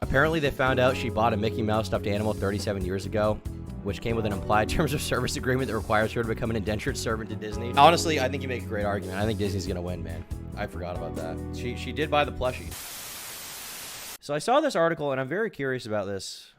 Apparently, they found out she bought a Mickey Mouse stuffed animal 37 years ago, which came with an implied terms of service agreement that requires her to become an indentured servant to Disney. Honestly, I think you make a great argument. I think Disney's gonna win, man. I forgot about that. She did buy the plushie. So I saw this article, and I'm very curious about this.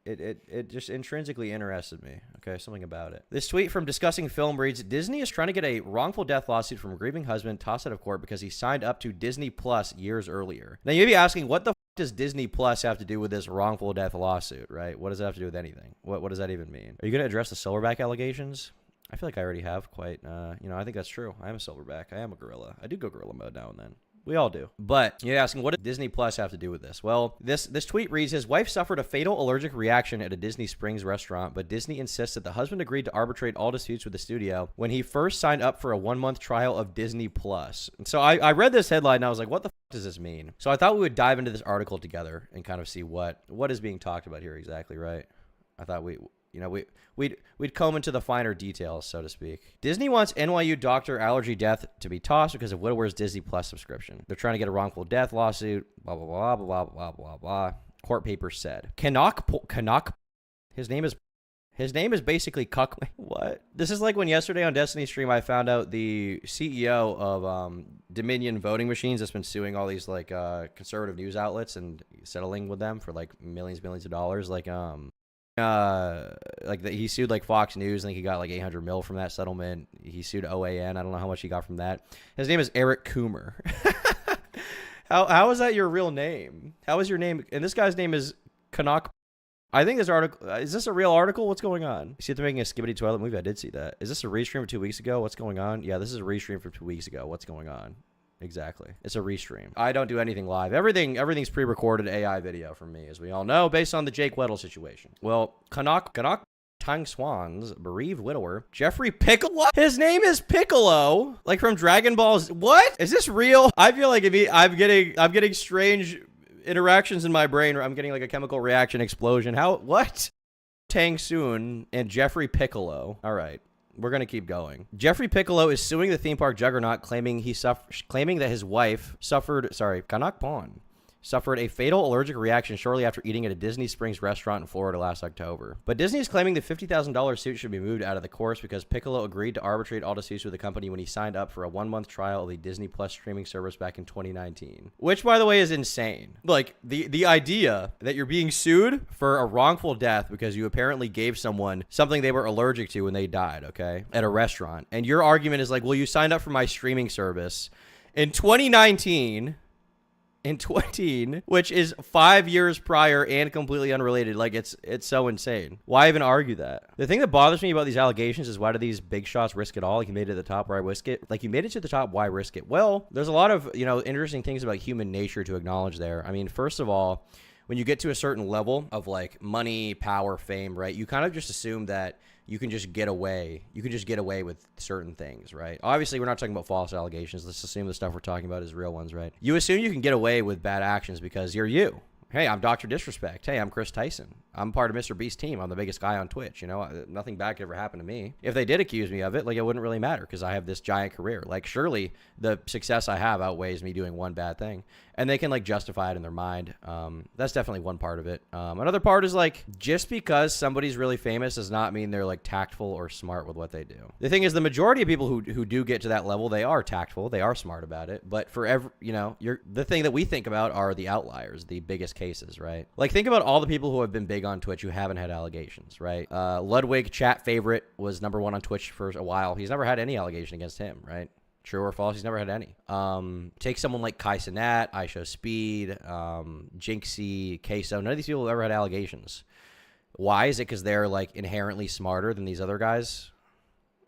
It just intrinsically interested me. Okay, something about it. This tweet from Discussing Film reads, Disney is trying to get a wrongful death lawsuit from a grieving husband tossed out of court because he signed up to Disney Plus years earlier. Now, you may be asking, what the f does Disney Plus have to do with this wrongful death lawsuit, right? What does that have to do with anything? What does that even mean? Are you going to address the silverback allegations? I feel like I already have quite, I think that's true. I am a silverback. I am a gorilla. I do go gorilla mode now and then. We all do. But you're asking, what does Disney Plus have to do with this? Well, this tweet reads, his wife suffered a fatal allergic reaction at a Disney Springs restaurant, but Disney insists that the husband agreed to arbitrate all disputes with the studio when he first signed up for a 1-month trial of Disney Plus. And so I read this headline and I was like, what the f does this mean? So I thought we would dive into this article together and kind of see what is being talked about here exactly, right? I thought we'd comb into the finer details, so to speak. Disney wants NYU doctor Allergy death to be tossed because of widower's Disney Plus subscription. They're trying to get a wrongful death lawsuit, blah, blah, blah, blah, blah, blah, blah. Court papers said. Canuck, his name is basically Cuck. What? This is like when yesterday on Destiny stream I found out the CEO of Dominion voting machines has been suing all these like conservative news outlets and settling with them for like millions of dollars. He sued like Fox News. I think he got like 800 mil from that settlement. He sued OAN. I don't know how much he got from that. His name is Eric Coomer. How is that your real name? How is your name? And this guy's name is Canuck. I think this article, is this a real article? What's going on? You see if they're making a Skibbity Toilet movie? I did see that. Is this a restream from 2 weeks ago? What's going on? Yeah, this is a restream from 2 weeks ago. What's going on? Exactly. It's a restream. I don't do anything live. Everything's pre-recorded AI video from me, as we all know, based on the Jake Weddle situation. Well, Canuck Tang Swan's bereaved widower, Jeffrey Piccolo. His name is Piccolo, like from Dragon Ball's. What? Is this real? I feel like I'm getting strange interactions in my brain. I'm getting like a chemical reaction explosion. What? Tang Soon and Jeffrey Piccolo. All right. We're going to keep going. Jeffrey Piccolo is suing the theme park juggernaut, claiming that his wife suffered a fatal allergic reaction shortly after eating at a Disney Springs restaurant in Florida last October. But Disney is claiming the $50,000 suit should be moved out of the course because Piccolo agreed to arbitrate all disputes with the company when he signed up for a 1-month trial of the Disney Plus streaming service back in 2019. Which, by the way, is insane. Like, the idea that you're being sued for a wrongful death because you apparently gave someone something they were allergic to when they died, okay, at a restaurant. And your argument is like, well, you signed up for my streaming service in 2019... which is 5 years prior and completely unrelated. Like, it's so insane. Why even argue that? The thing that bothers me about these allegations is, why do these big shots risk it all? Like, you made it to the top, why risk it? Like, you made it to the top, why risk it? Well, there's a lot of, interesting things about human nature to acknowledge there. I mean, first of all, when you get to a certain level of like money, power, fame, right, you kind of just assume that you can just get away. You can just get away with certain things, right? Obviously, we're not talking about false allegations. Let's assume the stuff we're talking about is real ones, right? You assume you can get away with bad actions because you're you. Hey, I'm Dr. Disrespect. Hey, I'm Chris Tyson. I'm part of Mr. Beast's team. I'm the biggest guy on Twitch. Nothing bad could ever happen to me. If they did accuse me of it, like, it wouldn't really matter because I have this giant career. Like, surely the success I have outweighs me doing one bad thing. And they can, like, justify it in their mind. That's definitely one part of it. Another part is, like, just because somebody's really famous does not mean they're, like, tactful or smart with what they do. The thing is, the majority of people who do get to that level, they are tactful. They are smart about it. But for the thing that we think about are the outliers, the biggest cases, right? Like, think about all the people who have been big on Twitch who haven't had allegations, right? Ludwig, chat favorite, was #1 on Twitch for a while. He's never had any allegation against him, right? True or false? He's never had any. Take someone like Kai Cenat, iShowSpeed, Jinxie, Queso. None of these people have ever had allegations. Why? Is it because they're like inherently smarter than these other guys?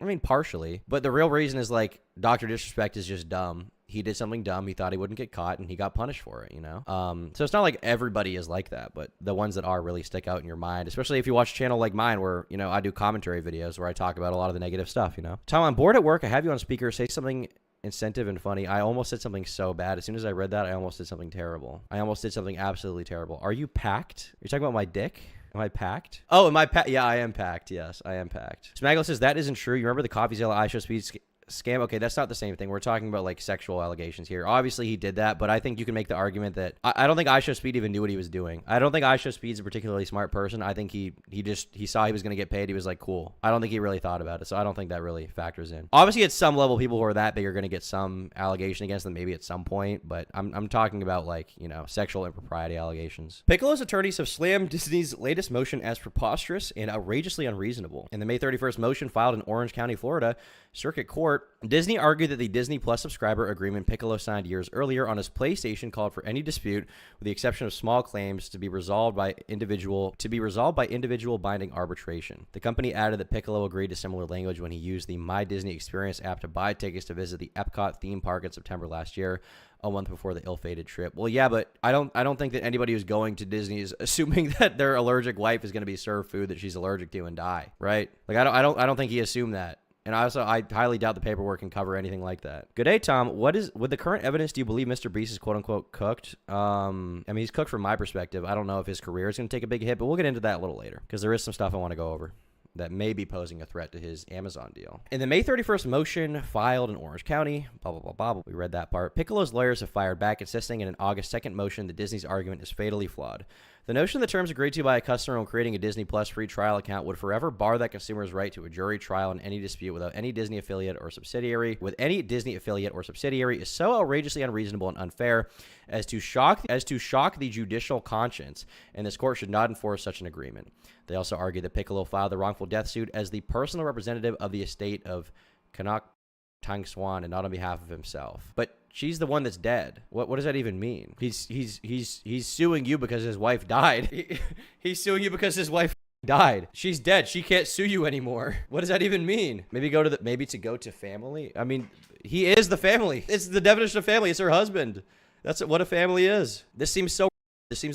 I mean, partially. But the real reason is like Dr. Disrespect is just dumb. He did something dumb. He thought he wouldn't get caught, and he got punished for it, So it's not like everybody is like that, but the ones that are really stick out in your mind, especially if you watch a channel like mine where, I do commentary videos where I talk about a lot of the negative stuff, Tom, I'm bored at work. I have you on speaker. Say something incentive and funny. I almost said something so bad. As soon as I read that, I almost did something terrible. I almost did something absolutely terrible. Are you packed? Are you talking about my dick? Am I packed? Oh, am I packed? Yeah, I am packed. Yes, I am packed. Smaggle says, that isn't true. You remember the CoffeeZilla iShowSpeed scam. Okay, that's not the same thing. We're talking about like sexual allegations here. Obviously, he did that, but I think you can make the argument that I don't think Aisha Speed even knew what he was doing. I don't think Aisha Speed's a particularly smart person. I think he saw he was going to get paid. He was like, cool. I don't think he really thought about it, so I don't think that really factors in. Obviously, at some level, people who are that big are going to get some allegation against them, maybe at some point, but I'm talking about like, you know, sexual impropriety allegations. Piccolo's attorneys have slammed Disney's latest motion as preposterous and outrageously unreasonable. In the May 31st motion filed in Orange County, Florida, Circuit Court, Disney argued that the Disney Plus subscriber agreement Piccolo signed years earlier on his PlayStation called for any dispute, with the exception of small claims, to be resolved by individual binding arbitration. The company added that Piccolo agreed to similar language when he used the My Disney Experience app to buy tickets to visit the Epcot theme park in September last year, a month before the ill-fated trip. Well, yeah, but I don't think that anybody who's going to Disney is assuming that their allergic wife is going to be served food that she's allergic to and die, right? Like I don't think he assumed that. And I highly doubt the paperwork can cover anything like that. Good day, Tom. With the current evidence, do you believe Mr. Beast is quote unquote cooked? I mean, he's cooked from my perspective. I don't know if his career is going to take a big hit, but we'll get into that a little later because there is some stuff I want to go over that may be posing a threat to his Amazon deal. In the May 31st motion filed in Orange County, blah, blah, blah, blah, we read that part. Piccolo's lawyers have fired back, insisting in an August 2nd motion that Disney's argument is fatally flawed. The notion that terms agreed to by a customer when creating a Disney Plus free trial account would forever bar that consumer's right to a jury trial in any dispute without any Disney affiliate or subsidiary is so outrageously unreasonable and unfair as to shock the judicial conscience, and this court should not enforce such an agreement. They also argued that Piccolo filed the wrongful death suit as the personal representative of the estate of Kanak Tang Swan and not on behalf of himself. But she's the one that's dead. What does that even mean? He's suing you because his wife died. He's suing you because his wife died. She's dead. She can't sue you anymore. What does that even mean? Maybe to go to family? I mean, he is the family. It's the definition of family. It's her husband. That's what a family is. This seems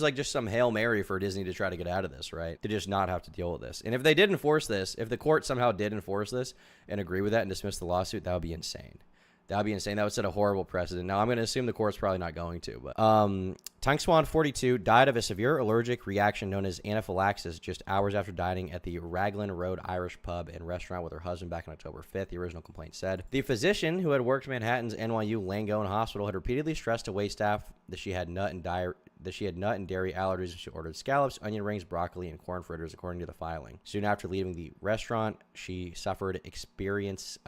like just some Hail Mary for Disney to try to get out of this, right? To just not have to deal with this. And if they did enforce this, if the court somehow did enforce this and agree with that and dismiss the lawsuit, that would be insane. That would be insane. That would set a horrible precedent. Now, I'm going to assume the court's probably not going to. But Tang Swan, 42, died of a severe allergic reaction known as anaphylaxis just hours after dining at the Raglan Road Irish pub and restaurant with her husband back on October 5th, the original complaint said. The physician, who had worked Manhattan's NYU Langone Hospital, had repeatedly stressed to wait staff that she had nut and dairy allergies, and she ordered scallops, onion rings, broccoli, and corn fritters, according to the filing. Soon after leaving the restaurant, she experienced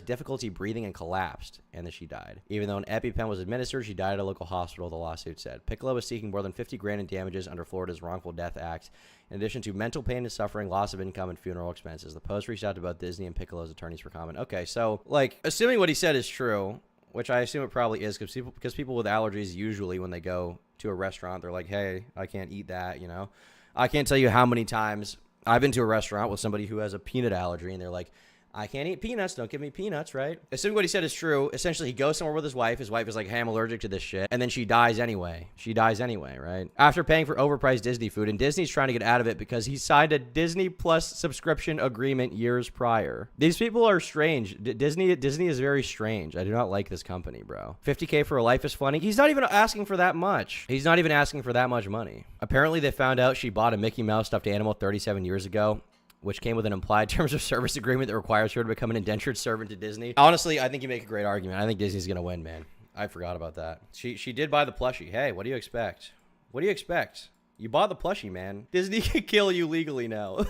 difficulty breathing and collapsed, and then she died. Even though an EpiPen was administered, she died at a local hospital, the lawsuit said. Piccolo was seeking more than $50,000 in damages under Florida's Wrongful Death Act, in addition to mental pain and suffering, loss of income, and funeral expenses. The Post reached out to both Disney and Piccolo's attorneys for comment. Okay, so, like, assuming what he said is true, which I assume it probably is, because people with allergies, usually when they go to a restaurant, they're like, hey, I can't eat that, you know? I can't tell you how many times I've been to a restaurant with somebody who has a peanut allergy, and they're like, I can't eat peanuts. Don't give me peanuts, right? Assuming what he said is true, essentially he goes somewhere with his wife. His wife is like, hey, I'm allergic to this shit. And then she dies anyway. Right? After paying for overpriced Disney food, and Disney's trying to get out of it because he signed a Disney Plus subscription agreement years prior. These people are strange. Disney is very strange. I do not like this company, bro. $50K for a life is funny. He's not even asking for that much. He's not even asking for that much money. Apparently they found out she bought a Mickey Mouse stuffed animal 37 years ago, which came with an implied terms of service agreement that requires her to become an indentured servant to Disney. Honestly, I think you make a great argument. I think Disney's going to win, man. I forgot about that. She did buy the plushie. Hey, what do you expect? What do you expect? You bought the plushie, man. Disney can kill you legally now.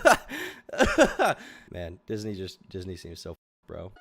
Man, Disney seems so bro.